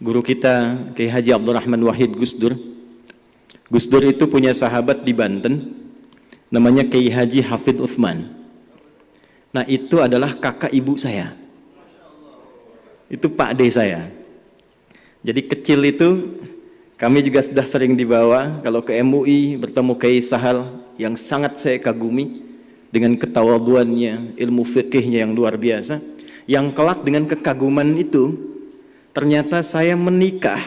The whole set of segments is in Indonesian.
guru kita Kiai Haji Abdurrahman Wahid Gus Dur. Gus Dur itu punya sahabat di Banten, namanya Kiai Haji Hafid Uthman. Nah itu adalah kakak ibu saya. Itu Pak D saya. Jadi kecil itu kami juga sudah sering dibawa kalau ke MUI bertemu Kiai Sahal yang sangat saya kagumi dengan ketawaduannya, ilmu fikihnya yang luar biasa. Yang kelak dengan kekaguman itu ternyata saya menikah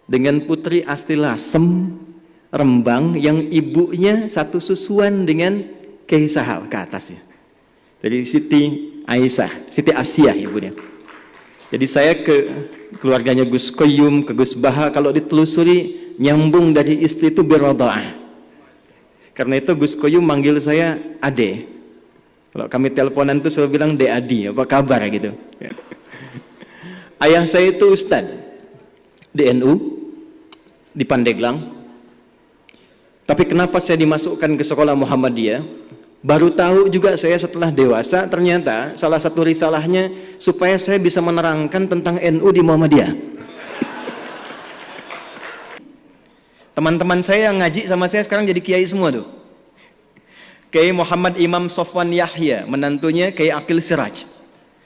dengan Putri Asti Lasem Rembang yang ibunya satu susuan dengan Kiai Sahal ke atasnya. Jadi Siti Aisyah, Siti Asyah ibunya. Jadi saya ke keluarganya Gus Koyum, ke Gus Baha, kalau ditelusuri nyambung dari istri itu biroda'ah. Karena itu Gus Koyum manggil saya Ade. Kalau kami teleponan tuh selalu bilang De Adi, apa kabar gitu. Ayah saya itu Ustadz di NU, di Pandeglang. Tapi kenapa saya dimasukkan ke sekolah Muhammadiyah? Baru tahu juga saya setelah dewasa, ternyata salah satu risalahnya supaya saya bisa menerangkan tentang NU di Muhammadiyah. Teman-teman saya yang ngaji sama saya sekarang jadi kiai semua tuh. Kiai Muhammad Imam Sofwan Yahya, menantunya Kiai Akil Siraj.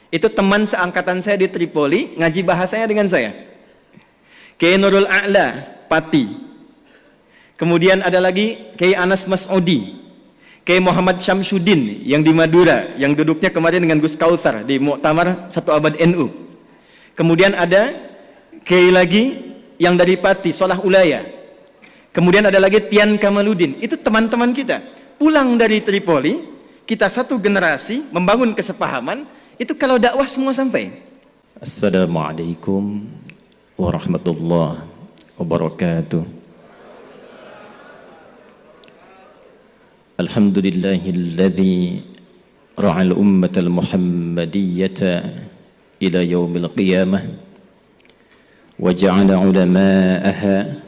Itu teman seangkatan saya di Tripoli, ngaji bahasanya dengan saya. Kiai Nurul A'la, Pati. Kemudian ada lagi Kiai Anas Mas'udi, Kiai Muhammad Syamsuddin yang di Madura, yang duduknya kemarin dengan Gus Kautsar di Muktamar Satu Abad NU. Kemudian ada Kiai lagi yang dari Pati, Solah Ulaya. Kemudian ada lagi Tian Kamaluddin. Itu teman-teman kita. Pulang dari Tripoli, kita satu generasi membangun kesepahaman. Itu kalau dakwah semua sampai. Assalamualaikum warahmatullahi wabarakatuh. Alhamdulillahilladzi ra'al ummatal muhammadiyyata ila yaumil qiyamah wa ja'ala ulama'aha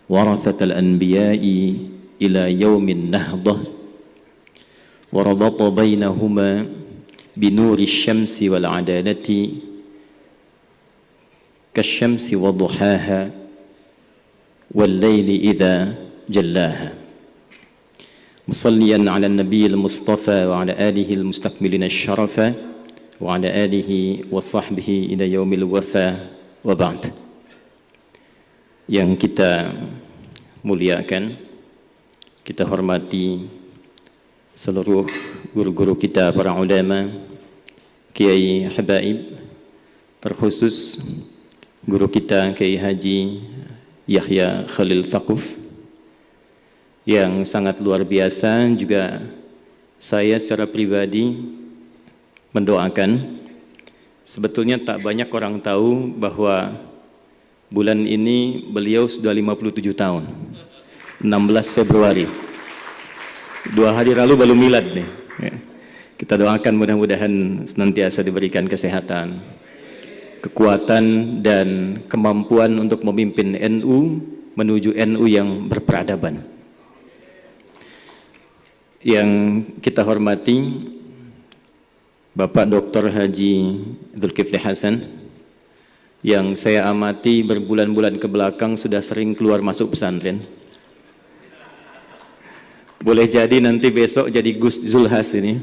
warathatal anbiya'i ila yaumin nahdah wa rabata bainahuma binuri syamsi wal adalati kasyamsi wa duhaha wal layli idha jallaha musalliyan ala nabiyil mustafa wa ala alihi al mustakmilina syarafa wa ala alihi wa sahbihi ila yaumil wafa wa ba'd. Yang kita muliakan, kita hormati seluruh guru-guru kita, para ulama, kiai habaib, terkhusus guru kita Kiai Haji Yahya Khalil Thaquf yang sangat luar biasa. Juga saya secara pribadi mendoakan, sebetulnya tak banyak orang tahu bahwa bulan ini beliau sudah 57 tahun, 16 Februari. 2 hari lalu baru milad nih. Kita doakan mudah-mudahan senantiasa diberikan kesehatan, kekuatan dan kemampuan untuk memimpin NU menuju NU yang berperadaban. Yang kita hormati Bapak Dr. Haji Dzulkifli Hasan, yang saya amati berbulan-bulan ke belakang sudah sering keluar masuk pesantren. Boleh jadi nanti besok jadi Gus Zulhas ini.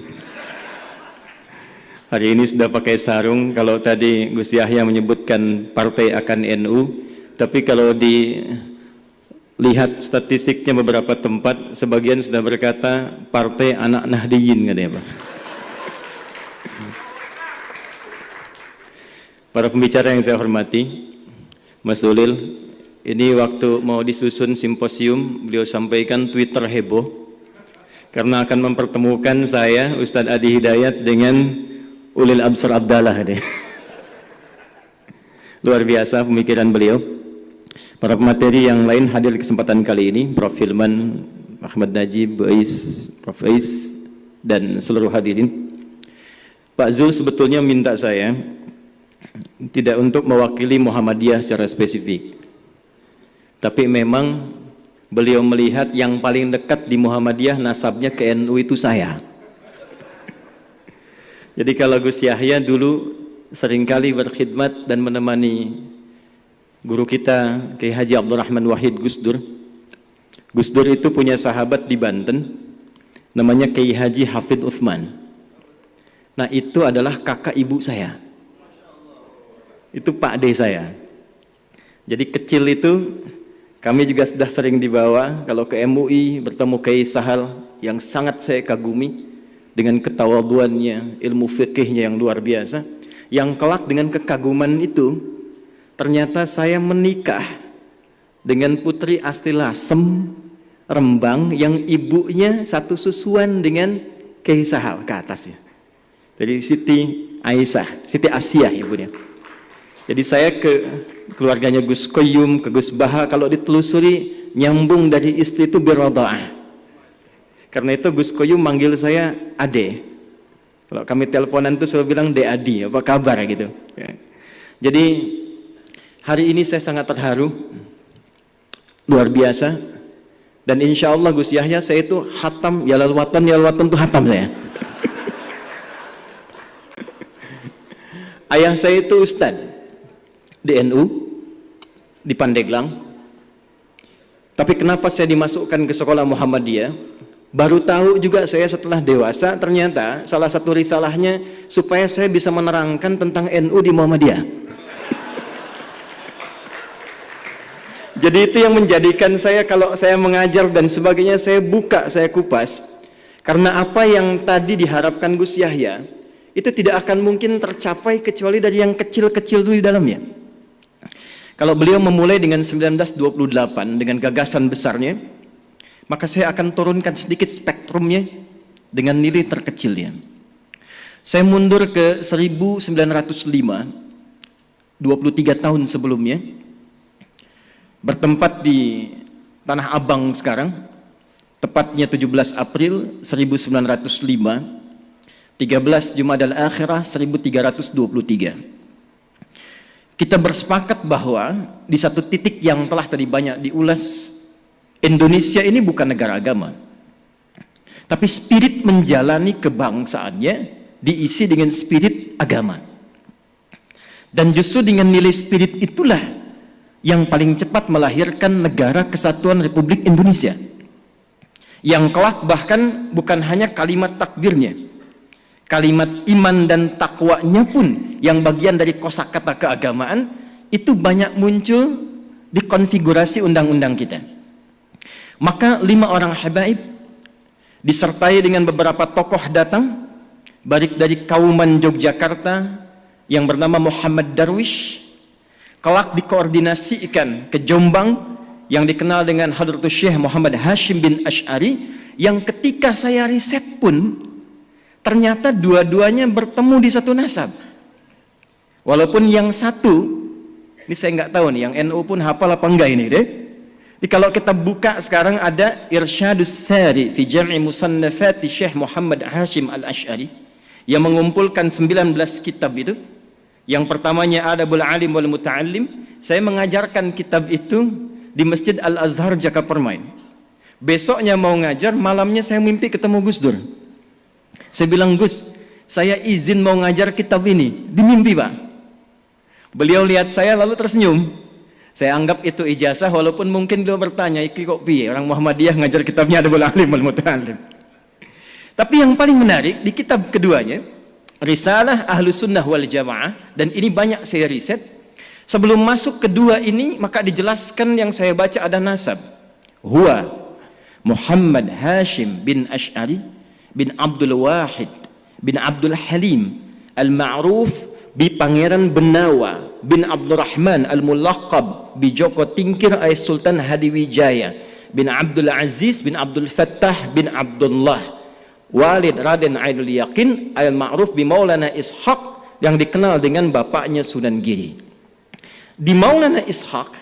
Hari ini sudah pakai sarung. Kalau tadi Gus Yahya menyebutkan partai akan NU, tapi kalau dilihat statistiknya beberapa tempat, sebagian sudah berkata partai anak Nahdiyin katanya Pak. Para pembicara yang saya hormati, Mas Ulil, ini waktu mau disusun simposium, beliau sampaikan Twitter heboh karena akan mempertemukan saya, Ustadz Adi Hidayat, dengan Ulil Absar Abdallah. Luar biasa pemikiran beliau. Para pemateri yang lain hadir di kesempatan kali ini, Prof. Hilman, Ahmad Najib, Bu Ais, Prof. Ais, dan seluruh hadirin. Pak Zul sebetulnya minta saya tidak untuk mewakili Muhammadiyah secara spesifik, tapi memang beliau melihat yang paling dekat di Muhammadiyah nasabnya ke NU itu saya. Jadi kalau Gus Yahya dulu seringkali berkhidmat dan menemani Guru kita Kiai Haji Abdurrahman Wahid Gusdur. Gusdur itu punya sahabat di Banten, namanya Kiai Haji Hafid Uthman. Nah itu adalah kakak ibu saya. Itu Pak D saya. Jadi kecil itu kami juga sudah sering dibawa kalau ke MUI bertemu Kiai Sahal yang sangat saya kagumi dengan ketawaduannya, ilmu fikihnya yang luar biasa. Yang kelak dengan kekaguman itu ternyata saya menikah dengan Putri Asti Lasem Rembang yang ibunya satu susuan dengan Kiai Sahal ke atasnya. Jadi Siti Aisyah, Siti Asyah ibunya. Jadi saya ke keluarganya Gus Koyum, ke Gus Baha, kalau ditelusuri nyambung dari istri itu biradha'ah. Karena itu Gus Koyum manggil saya Ade. Kalau kami teleponan itu selalu bilang De Adi, apa kabar gitu. Ya. Jadi hari ini saya sangat terharu, luar biasa. Dan insya Allah Gus Yahya saya itu hatam, yalal watan itu hatam saya. Ayah saya itu ustadz di NU, di Pandeglang. Tapi kenapa saya dimasukkan ke sekolah Muhammadiyah? Baru tahu juga saya setelah dewasa, ternyata salah satu risalahnya supaya saya bisa menerangkan tentang NU di Muhammadiyah. Jadi itu yang menjadikan saya kalau saya mengajar dan sebagainya, saya buka, saya kupas. Karena apa yang tadi diharapkan Gus Yahya, itu tidak akan mungkin tercapai kecuali dari yang kecil-kecil itu di dalamnya. Kalau beliau memulai dengan 1928 dengan gagasan besarnya, maka saya akan turunkan sedikit spektrumnya dengan nilai terkecilnya. Saya mundur ke 1905, 23 tahun sebelumnya, bertempat di Tanah Abang sekarang, tepatnya 17 April 1905, 13 Jumadal Akhirah 1323. Kita bersepakat bahwa di satu titik yang telah tadi banyak diulas, Indonesia ini bukan negara agama, tapi spirit menjalani kebangsaannya diisi dengan spirit agama. Dan justru dengan nilai spirit itulah yang paling cepat melahirkan negara kesatuan Republik Indonesia, yang kelak bahkan bukan hanya kalimat takbirnya, kalimat iman dan takwanya pun yang bagian dari kosakata keagamaan itu banyak muncul di konfigurasi undang-undang kita. Maka 5 orang habaib disertai dengan beberapa tokoh datang baik dari Kauman Yogyakarta yang bernama Muhammad Darwish, kelak dikoordinasikan ke Jombang yang dikenal dengan Hadratus Syekh Muhammad Hashim bin Asy'ari, yang ketika saya riset pun ternyata dua-duanya bertemu di satu nasab. Walaupun yang satu, ini saya nggak tahu nih, yang NU pun hafal apa enggak ini deh. Jadi kalau kita buka sekarang ada Irsyadus Sari fi Jam'i Musannafati Syekh Muhammad Hashim Al-Asy'ari yang mengumpulkan 19 kitab itu. Yang pertamanya Adabul Alim wal Muta'allim. Saya mengajarkan kitab itu di Masjid Al-Azhar Jakapermain. Besoknya mau ngajar, malamnya saya mimpi ketemu Gus Dur. Saya bilang, Gus, saya izin mau ngajar kitab ini. Di mimpi, Pak. Beliau lihat saya lalu tersenyum. Saya anggap itu ijazah, walaupun mungkin beliau bertanya, iki kok piye orang Muhammadiyah ngajar kitabnya Adabul Alim wal Muta'allim. Tapi yang paling menarik di kitab keduanya, Risalah Ahlus Sunnah wal Jamaah, dan ini banyak saya riset. Sebelum masuk kedua ini, maka dijelaskan yang saya baca ada nasab. Huwa Muhammad Hashim bin Asy'ari bin Abdul Wahid bin Abdul Halim Al-Ma'ruf bi Pangeran Benawa bin Abdurrahman Al-Mulaqab bi Joko Tingkir ay Sultan Hadiwijaya bin Abdul Aziz bin Abdul Fattah bin Abdullah Walid Raden Ainul Yakin Al-Ma'ruf bi Maulana Ishaq, yang dikenal dengan bapaknya Sunan Giri. Di Maulana Ishaq,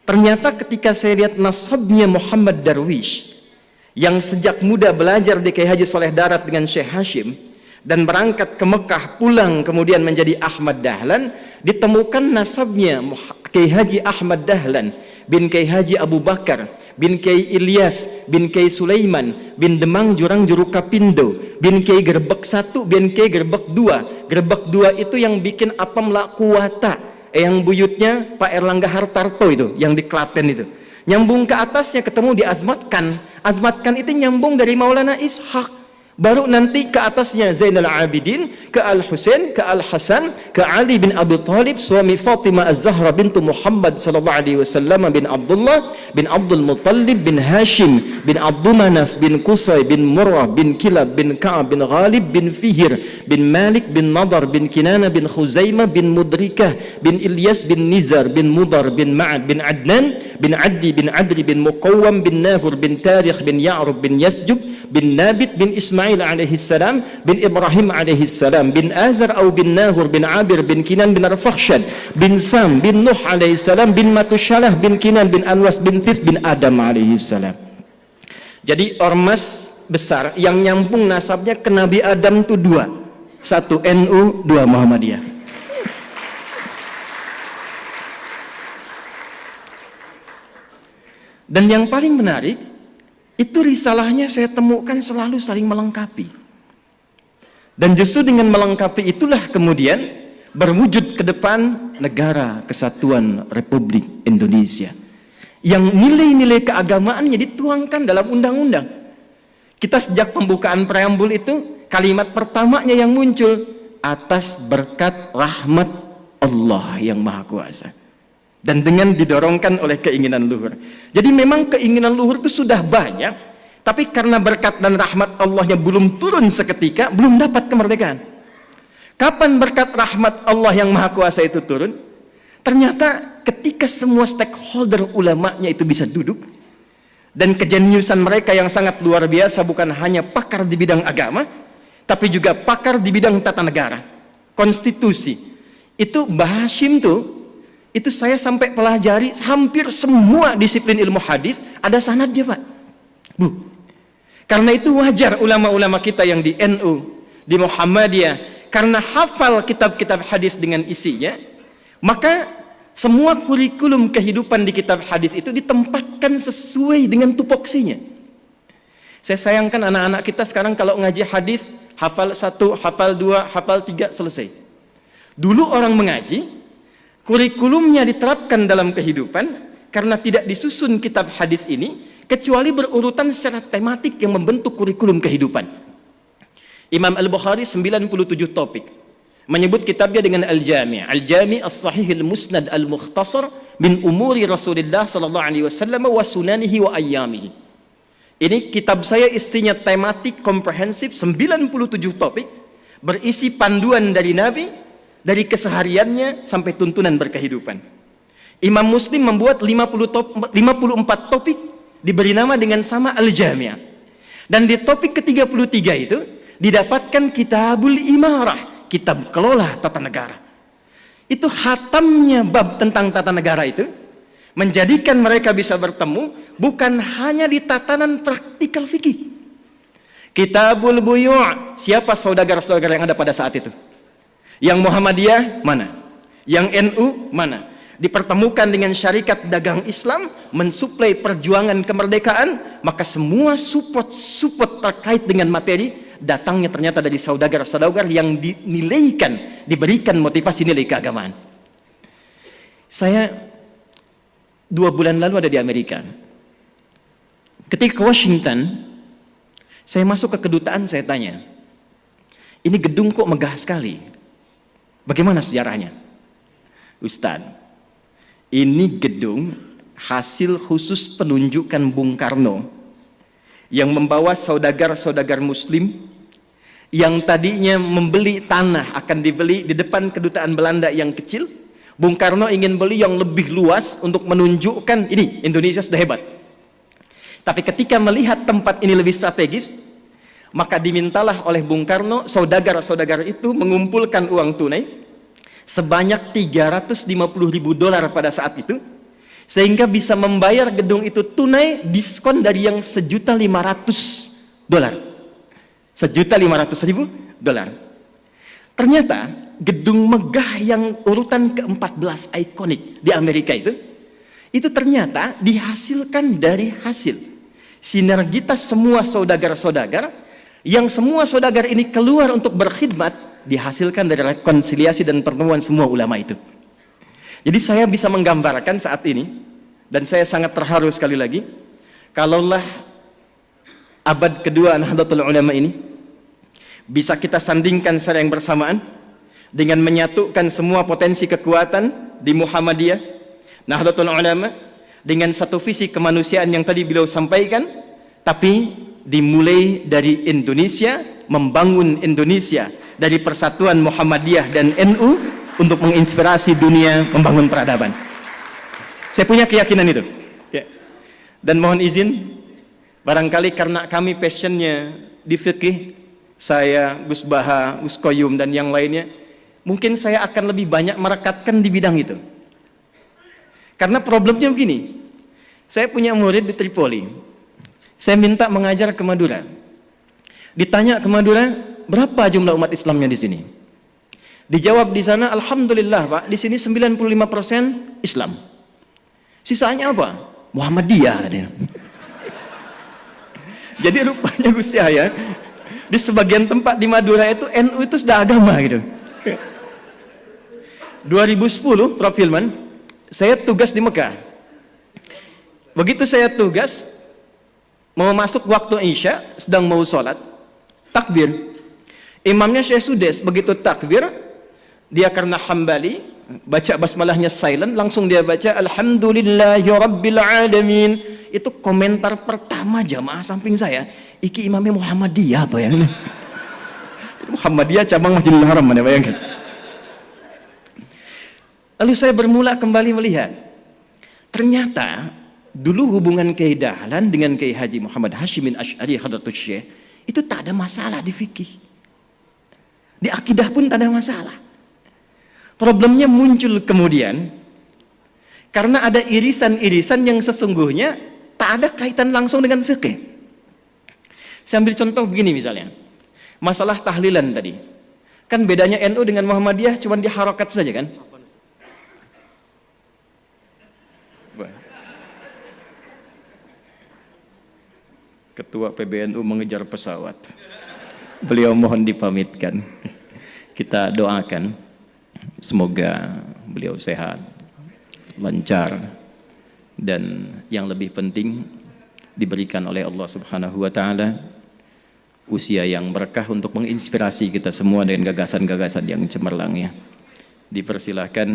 ternyata ketika saya lihat nasabnya Muhammad Darwish yang sejak muda belajar di Kiai Haji Soleh Darat dengan Syekh Hashim dan berangkat ke Mekah, pulang kemudian menjadi Ahmad Dahlan, ditemukan nasabnya Kiai Haji Ahmad Dahlan bin Kiai Haji Abu Bakar bin Kiai Ilyas bin Kiai Sulaiman bin Demang Jurang Jurukapindo bin Kiai Gerbek 1 bin Kiai Gerbek 2. Gerbek 2 itu yang bikin apam la kuwata yang buyutnya Pak Erlangga Hartarto itu, yang di Klaten itu. Nyambung ke atasnya ketemu di Azmatkan. Azmatkan itu nyambung dari Maulana Ishaq. Baru nanti ke atasnya Zainal Abidin, ke Al-Husain, ke Al-Hasan, ke Ali bin Abi Thalib, suami Fatimah Az-Zahra bintu Muhammad sallallahu alaihi wasallam, bin Abdullah, bin Abdul Muttalib, bin Hashim, bin Abdul Manaf, bin Qusay, bin Murrah, bin Kilab, bin Ka'ab, bin Ghalib, bin Fihir, bin Malik, bin Nadar, bin Kinana, bin Khuzaimah, bin Mudrikah, bin Ilyas, bin Nizar, bin Mudar, bin Ma'ad, bin Adnan, bin Addi, bin Adri, bin Muqawwam, bin Nahur, bin Tarikh, bin Ya'rub, bin Yasjub, bin Nabit, bin Ismail alaihi salam, bin Ibrahim alaihi salam, bin Azar atau bin Nahur, bin Abir, bin Kinan, bin Arfakhshad, bin Sam, bin Nuh alaihi salam, bin Matushalah, bin Kinan, bin Anwas, bin Thith, bin Adam alaihi salam. Jadi ormas besar yang nyambung nasabnya ke Nabi Adam itu dua. Satu NU, dua Muhammadiyah. Dan yang paling menarik, itu risalahnya saya temukan selalu saling melengkapi. Dan justru dengan melengkapi itulah kemudian berwujud ke depan negara kesatuan Republik Indonesia. Yang nilai-nilai keagamaannya dituangkan dalam undang-undang. Kita sejak pembukaan preambul itu, kalimat pertamanya yang muncul, atas berkat rahmat Allah yang Maha Kuasa. Dan dengan didorongkan oleh keinginan luhur. Jadi memang keinginan luhur itu sudah banyak, tapi karena berkat dan rahmat Allahnya belum turun seketika, belum dapat kemerdekaan. Kapan berkat rahmat Allah yang Maha Kuasa itu turun? Ternyata ketika semua stakeholder ulamanya itu bisa duduk, dan kejeniusan mereka yang sangat luar biasa bukan hanya pakar di bidang agama, tapi juga pakar di bidang tata negara, konstitusi. Itu Mbah Hashim tuh, itu saya sampai pelajari hampir semua disiplin ilmu hadis ada sanadnya, Pak. Bu. Karena itu wajar ulama-ulama kita yang di NU, di Muhammadiyah, karena hafal kitab-kitab hadis dengan isinya, maka semua kurikulum kehidupan di kitab hadis itu ditempatkan sesuai dengan tupoksinya. Saya sayangkan anak-anak kita sekarang kalau ngaji hadis, hafal 1, hafal 2, hafal 3, selesai. Dulu orang mengaji, kurikulumnya diterapkan dalam kehidupan karena tidak disusun kitab hadis ini kecuali berurutan secara tematik yang membentuk kurikulum kehidupan. Imam Al-Bukhari 97 topik menyebut kitabnya dengan Al-Jami', Al-Jami' As-Sahih Al-Musnad Al-Mukhtasar min umuri Rasulullah sallallahu alaihi wasallam wa sunanihi wa ayyamihi. Ini kitab saya isinya tematik komprehensif, 97 topik berisi panduan dari Nabi, dari kesehariannya sampai tuntunan berkehidupan. Imam Muslim membuat 54 topik diberi nama dengan sama Al-Jami'. Dan di topik ke-33 itu didapatkan Kitabul Imarah, kitab kelola tata negara. Itu hatamnya bab tentang tata negara itu menjadikan mereka bisa bertemu bukan hanya di tatanan praktikal fikih. Kitabul Buyu', siapa saudagar-saudagar yang ada pada saat itu? Yang Muhammadiyah mana? Yang NU mana? Dipertemukan dengan syarikat dagang Islam, mensuplai perjuangan kemerdekaan, maka semua support terkait dengan materi datangnya ternyata dari saudagar-saudagar yang dinilaikan, diberikan motivasi nilai keagamaan. Saya 2 bulan lalu ada di Amerika. Ketika ke Washington, saya masuk ke kedutaan, saya tanya, ini gedung kok megah sekali? Bagaimana sejarahnya? Ustadz, ini gedung hasil khusus penunjukan Bung Karno yang membawa saudagar-saudagar muslim yang tadinya membeli tanah akan dibeli di depan kedutaan Belanda yang kecil. Bung Karno ingin beli yang lebih luas untuk menunjukkan ini Indonesia sudah hebat. Tapi ketika melihat tempat ini lebih strategis, maka dimintalah oleh Bung Karno saudagar-saudagar itu mengumpulkan uang tunai sebanyak $350.000 pada saat itu, sehingga bisa membayar gedung itu tunai diskon dari yang $1.500.000. $1.500.000. Ternyata gedung megah yang urutan ke-14 ikonik di Amerika itu ternyata dihasilkan dari hasil sinergitas semua saudagar-saudagar, yang semua saudagar ini keluar untuk berkhidmat, dihasilkan dari rekonsiliasi dan pertemuan semua ulama itu. Jadi saya bisa menggambarkan saat ini, dan saya sangat terharu sekali lagi, kalaulah abad kedua Nahdlatul Ulama ini bisa kita sandingkan secara yang bersamaan dengan menyatukan semua potensi kekuatan di Muhammadiyah, Nahdlatul Ulama, dengan satu visi kemanusiaan yang tadi beliau sampaikan, tapi dimulai dari Indonesia, membangun Indonesia dari persatuan Muhammadiyah dan NU untuk menginspirasi dunia membangun peradaban. Saya punya keyakinan itu. Ya. Dan mohon izin, barangkali karena kami passionnya di fikih, saya, Gus Baha, Gus Koyum, dan yang lainnya, mungkin saya akan lebih banyak merekatkan di bidang itu. Karena problemnya begini, saya punya murid di Tripoli, saya minta mengajar ke Madura. Ditanya ke Madura, berapa jumlah umat Islamnya di sini? Dijawab di sana, alhamdulillah Pak, di sini 95% Islam. Sisanya apa? Muhammadiyah katanya. Jadi rupanya Gus Yahya, di sebagian tempat di Madura itu NU itu sudah agama gitu. 2010 Prof. Hilman, saya tugas di Mekah. Begitu saya tugas, mau masuk waktu Isya, sedang mau sholat, takbir. Imamnya Syekh Sudes, begitu takbir, dia karena Hambali, baca basmalahnya silent, langsung dia baca Alhamdulillahirabbil alamin. Itu komentar pertama jamaah samping saya, iki imamnya Muhammadiyah atau yang ini. Muhammadiyah cabang Masjidil Haram, mana bayangkan. Lalu saya bermula kembali melihat, ternyata dulu hubungan Kiai Dahlan dengan Kiai Haji Muhammad Hashimin Asy'ari Hadratus Syekh itu tak ada masalah di fikih. Di akidah pun tak ada masalah. Problemnya muncul kemudian karena ada irisan-irisan yang sesungguhnya tak ada kaitan langsung dengan fikih. Saya ambil contoh begini misalnya, masalah tahlilan tadi. Kan bedanya NU dengan Muhammadiyah cuma di harokat saja kan? Ketua PBNU mengejar pesawat. Beliau mohon dipamitkan. Kita doakan semoga beliau sehat, lancar, dan yang lebih penting diberikan oleh Allah Subhanahu wa taala usia yang berkah untuk menginspirasi kita semua dengan gagasan-gagasan yang cemerlang ya. Dipersilahkan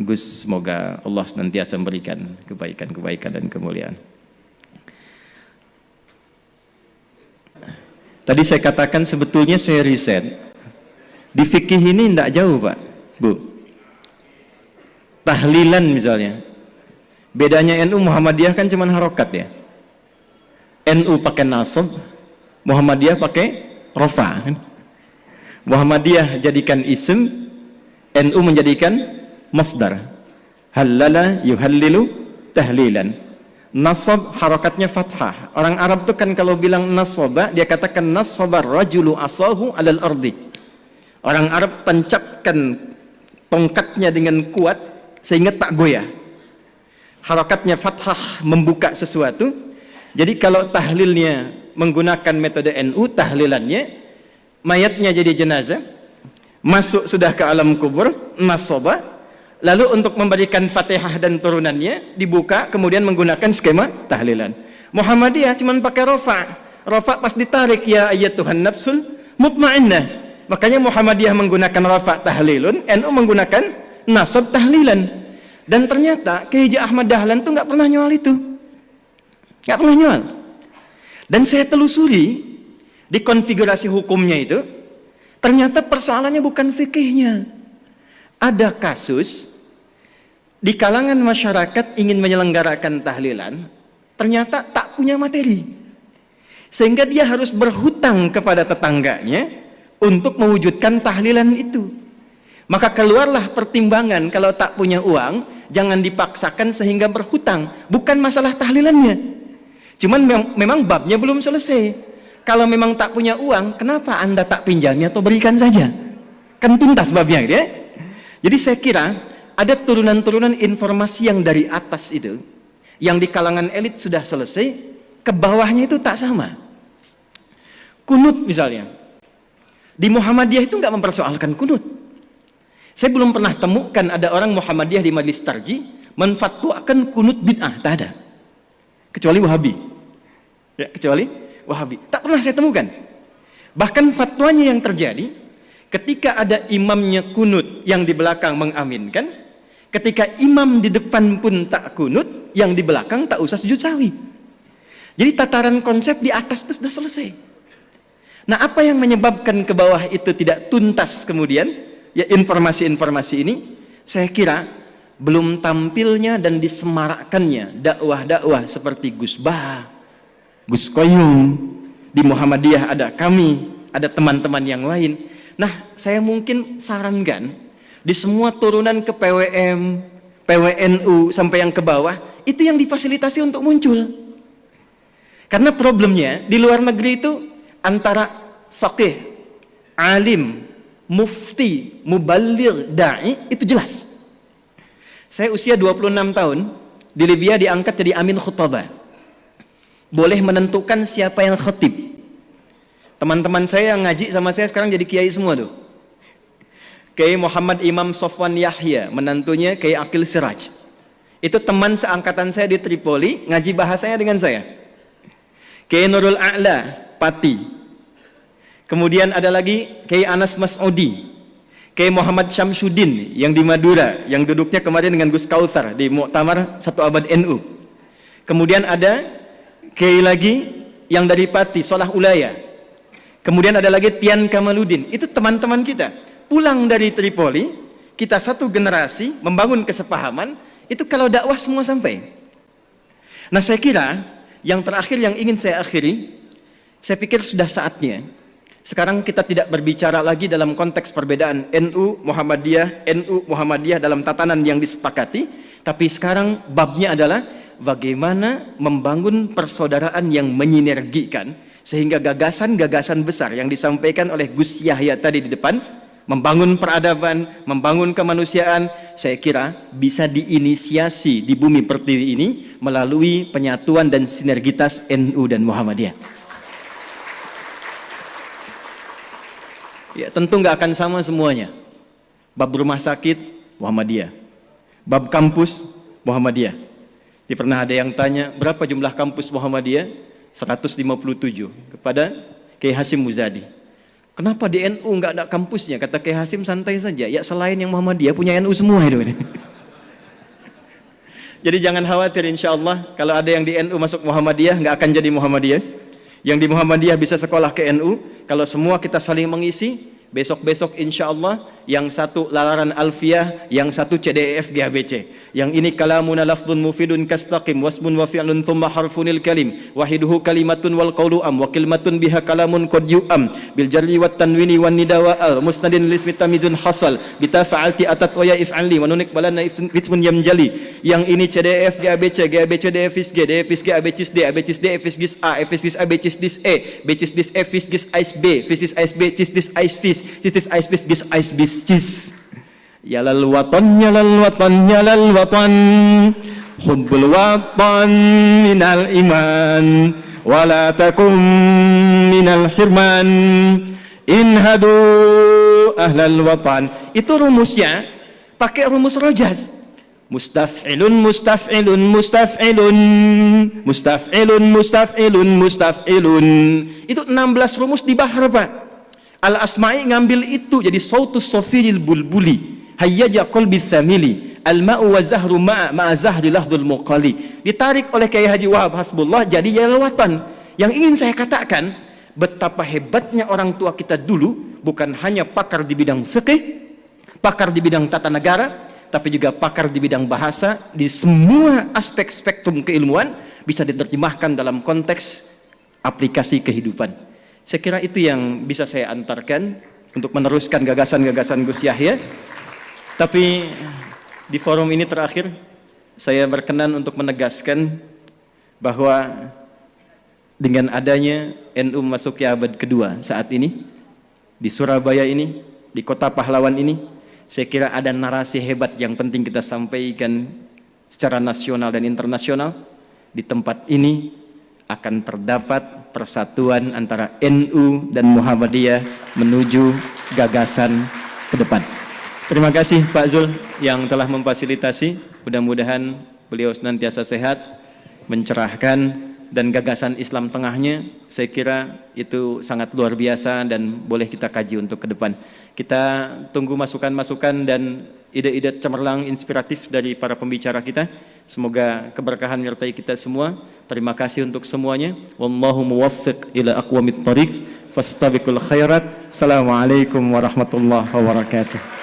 Gus, semoga Allah senantiasa memberikan kebaikan-kebaikan dan kemuliaan. Tadi saya katakan sebetulnya saya riset di fikih ini tidak jauh Pak, Bu. Tahlilan misalnya, bedanya NU Muhammadiyah kan cuma harokat ya. NU pakai nasab, Muhammadiyah pakai rofa. Muhammadiyah jadikan ism, NU menjadikan masdar. Halala yuhallilu tahlilan. Nasab harokatnya fathah. Orang Arab tuh kan kalau bilang nasaba, dia katakan nasabar rajulu asahu alal ardi. Orang Arab tancapkan tongkatnya dengan kuat sehingga tak goyah. Harokatnya fathah membuka sesuatu. Jadi kalau tahlilnya menggunakan metode NU, tahlilannya mayatnya jadi jenazah, masuk sudah ke alam kubur, nasaba. Lalu untuk memberikan Fatihah dan turunannya dibuka, kemudian menggunakan skema tahlilan. Muhammadiyah cuma pakai rofa. Rofa pas ditarik, ya ayyatuhan nafsul mutmainnah. Makanya Muhammadiyah menggunakan rofa tahlilun, NU menggunakan nasab tahlilan. Dan ternyata Kiai Haji Ahmad Dahlan tuh nggak pernah nyual itu, nggak pernah nyual. Dan saya telusuri di konfigurasi hukumnya itu, ternyata persoalannya bukan fikihnya. Ada kasus di kalangan masyarakat ingin menyelenggarakan tahlilan, ternyata tak punya materi, sehingga dia harus berhutang kepada tetangganya untuk mewujudkan tahlilan itu. Maka keluarlah pertimbangan, kalau tak punya uang jangan dipaksakan sehingga berhutang. Bukan masalah tahlilannya, cuman memang babnya belum selesai. Kalau memang tak punya uang, kenapa Anda tak pinjami atau berikan saja? Kan tuntas babnya gitu ya. Jadi saya kira ada turunan-turunan informasi yang dari atas itu, yang di kalangan elit sudah selesai, ke bawahnya itu tak sama. Kunut misalnya, di Muhammadiyah itu nggak mempersoalkan kunut. Saya belum pernah temukan ada orang Muhammadiyah di majelis tarji menfatwakan kunut bid'ah, tak ada. Kecuali Wahabi. Ya, kecuali Wahabi. Tak pernah saya temukan. Bahkan fatwanya yang terjadi ketika ada imamnya kunut, yang di belakang mengaminkan. Ketika imam di depan pun tak kunut, yang di belakang tak usah sujud sahwi. Jadi tataran konsep di atas itu sudah selesai. Nah, apa yang menyebabkan ke bawah itu tidak tuntas kemudian? Ya, informasi-informasi ini saya kira belum tampilnya dan disemarakkannya dakwah-dakwah seperti Gus Bah, Gus Koyum. Di Muhammadiyah ada kami, ada teman-teman yang lain. Nah, saya mungkin sarankan di semua turunan ke PWM, PWNU sampai yang ke bawah, itu yang difasilitasi untuk muncul. Karena problemnya di luar negeri itu antara faqih, alim, mufti, muballigh, da'i itu jelas. Saya usia 26 tahun, di Libya diangkat jadi amin khutbah. Boleh menentukan siapa yang khatib. Teman-teman saya yang ngaji sama saya sekarang jadi kiai semua tuh. Kiai Muhammad Imam Sofwan Yahya, menantunya Kiai Akil Siraj. Itu teman seangkatan saya di Tripoli, ngaji bahasanya dengan saya. Kiai Nurul A'la, Pati. Kemudian ada lagi Kiai Anas Mas'udi, Kiai Muhammad Syamsuddin yang di Madura, yang duduknya kemarin dengan Gus Kautsar di Muktamar 1 Abad NU. Kemudian ada Kiai lagi yang dari Pati, Solah Ulaya. Kemudian ada lagi Tian Kamaludin. Itu teman-teman kita. Pulang dari Tripoli, kita satu generasi membangun kesepahaman, itu kalau dakwah semua sampai. Nah, saya kira yang terakhir yang ingin saya akhiri, saya pikir sudah saatnya. Sekarang kita tidak berbicara lagi dalam konteks perbedaan NU Muhammadiyah dalam tatanan yang disepakati, tapi sekarang babnya adalah bagaimana membangun persaudaraan yang menyinergikan sehingga gagasan-gagasan besar yang disampaikan oleh Gus Yahya tadi di depan, membangun peradaban, membangun kemanusiaan, saya kira bisa diinisiasi di bumi pertiwi ini melalui penyatuan dan sinergitas NU dan Muhammadiyah. Ya, tentu nggak akan sama semuanya. Bab rumah sakit Muhammadiyah, bab kampus Muhammadiyah. Pernah ada yang tanya, berapa jumlah kampus Muhammadiyah? 157 kepada Kiai Hasyim Muzadi. Kenapa di NU nggak ada kampusnya? Kata Kiai Hasyim, santai saja. Ya, selain yang Muhammadiyah punya NU semua itu. Jadi jangan khawatir, insya Allah kalau ada yang di NU masuk Muhammadiyah nggak akan jadi Muhammadiyah. Yang di Muhammadiyah bisa sekolah ke NU. Kalau semua kita saling mengisi, besok-besok insya Allah yang satu lalaran alfiyah, yang satu CDEF GHBC. Yang ini kalamuna lafdun mufidun kastaqim wasmun wa fi'lun thumma harfunil kalim wahiduhu kalimatun wal qawlu am wa kalimatun biha kalamun qad yu'am bil jarri wat tanwini wan nida wa al mustadin lismi tamizun hasal bita fa'alti atat wa ya if'ali wa nunik balana ismun yamjali. Yang ini CDF GABC GABC DFIS G DFIS G ABCIS D ABCIS D FIS A FIS ABCIS dis E BCIS dis F FIS gis AIS B FIS AIS B CIS dis AIS FIS CIS dis AIS FIS gis AIS bis CIS. Yalal watan, yalal watan, yalal watan, hubbul watan minal iman, wala takum minal hirman, inhadu ahlal watan. Itu rumusnya pakai rumus Rojaz. Mustaf'ilun, mustaf'ilun, mustaf'ilun, mustaf'ilun, mustaf'ilun, mustaf'ilun. Itu 16 rumus di Bahar, Pak. Al-Asma'i ngambil itu jadi sautus sofiril bulbuli. Hayyaja qalbi thamili al-ma'u wa zahru ma'a zahri lahdul muqali. Ditarik oleh Kiai Haji Wahab Hasbullah jadi yalwatan. Yang ingin saya katakan, betapa hebatnya orang tua kita dulu, bukan hanya pakar di bidang fikih, pakar di bidang tata negara, tapi juga pakar di bidang bahasa. Di semua aspek spektrum keilmuan bisa diterjemahkan dalam konteks aplikasi kehidupan. Saya kira itu yang bisa saya antarkan untuk meneruskan gagasan-gagasan Gus Yahya. Tapi di forum ini terakhir saya berkenan untuk menegaskan bahwa dengan adanya NU memasuki abad kedua saat ini di Surabaya ini, di kota pahlawan ini, saya kira ada narasi hebat yang penting kita sampaikan secara nasional dan internasional. Di tempat ini akan terdapat persatuan antara NU dan Muhammadiyah menuju gagasan ke depan. Terima kasih Pak Zul yang telah memfasilitasi. Mudah-mudahan beliau senantiasa sehat, mencerahkan, dan gagasan Islam tengahnya saya kira itu sangat luar biasa dan boleh kita kaji untuk ke depan. Kita tunggu masukan-masukan dan ide-ide cemerlang inspiratif dari para pembicara kita. Semoga keberkahan menyertai kita semua. Terima kasih untuk semuanya. Wallahu muwaffiq ila aqwamit thariq fastabiqul khairat. Assalamualaikum warahmatullahi wabarakatuh.